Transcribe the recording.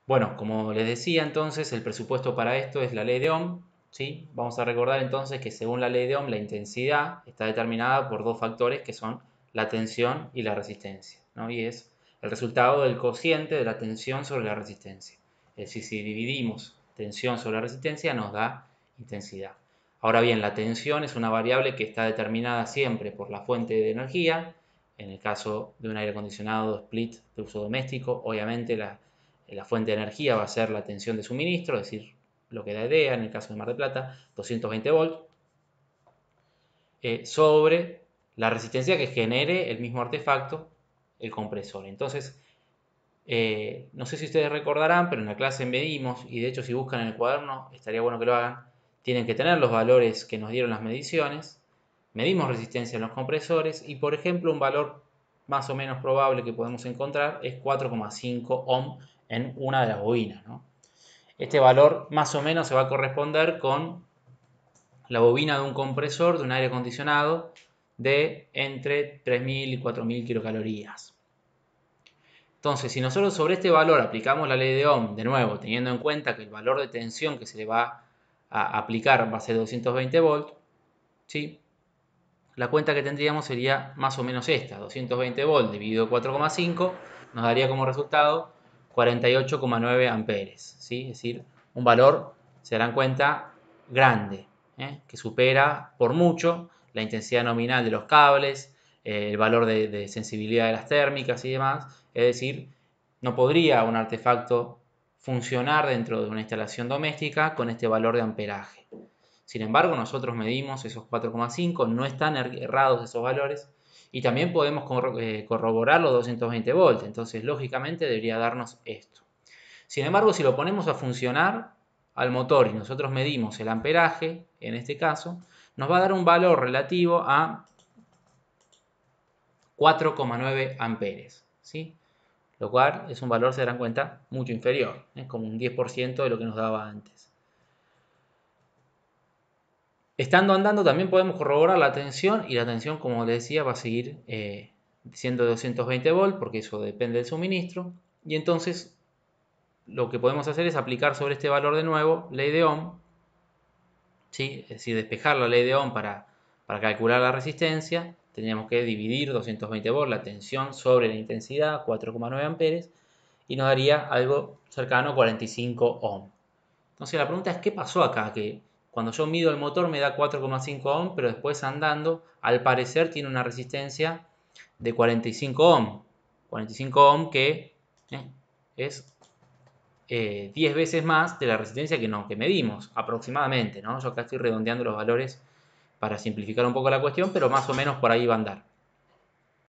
Bueno, como les decía entonces, el presupuesto para esto es la ley de Ohm, ¿sí? Vamos a recordar entonces que según la ley de Ohm, la intensidad está determinada por dos factores que son la tensión y la resistencia, ¿no? Y es el resultado del cociente de la tensión sobre la resistencia. Es decir, si dividimos tensión sobre resistencia nos da intensidad. Ahora bien, la tensión es una variable que está determinada siempre por la fuente de energía. En el caso de un aire acondicionado split de uso doméstico, obviamente la fuente de energía va a ser la tensión de suministro, es decir, lo que da IDEA en el caso de Mar del Plata, 220 volts, sobre la resistencia que genere el mismo artefacto, el compresor. Entonces, no sé si ustedes recordarán, pero en la clase medimos, y de hecho si buscan en el cuaderno, estaría bueno que lo hagan, tienen que tener los valores que nos dieron las mediciones, medimos resistencia en los compresores y por ejemplo un valor más o menos probable que podemos encontrar es 4,5 ohm en una de las bobinas, ¿no? Este valor más o menos se va a corresponder con la bobina de un compresor de un aire acondicionado de entre 3000 y 4000 kilocalorías. Entonces, si nosotros sobre este valor aplicamos la ley de Ohm, de nuevo, teniendo en cuenta que el valor de tensión que se le va a aplicar va a ser 220 volts, ¿sí? La cuenta que tendríamos sería más o menos esta, 220 volts dividido 4,5 nos daría como resultado 48,9 amperes, ¿sí? Es decir, un valor, se darán cuenta, grande, que supera por mucho la intensidad nominal de los cables, el valor de sensibilidad de las térmicas y demás. Es decir, no podría un artefacto funcionar dentro de una instalación doméstica con este valor de amperaje. Sin embargo, nosotros medimos esos 4,5, no están errados esos valores y también podemos corroborar los 220 volts, entonces lógicamente debería darnos esto. Sin embargo, si lo ponemos a funcionar al motor y nosotros medimos el amperaje, en este caso, nos va a dar un valor relativo a 4,9 amperes, ¿sí? Lo cual es un valor, se darán cuenta, mucho inferior, es como un 10% de lo que nos daba antes. Estando andando también podemos corroborar la tensión y la tensión, como les decía, va a seguir siendo de 220 volts porque eso depende del suministro. Y entonces lo que podemos hacer es aplicar sobre este valor de nuevo ley de Ohm, ¿sí? Es decir, despejar la ley de Ohm para calcular la resistencia. Tendríamos que dividir 220 volts, la tensión sobre la intensidad, 4,9 amperes, y nos daría algo cercano a 45 ohm. Entonces la pregunta es, ¿qué pasó acá? Que cuando yo mido el motor me da 4,5 ohm, pero después andando, al parecer tiene una resistencia de 45 ohm. 45 ohm que es 10 veces más de la resistencia que medimos, aproximadamente, ¿no? Yo acá estoy redondeando los valores para simplificar un poco la cuestión, pero más o menos por ahí va a andar.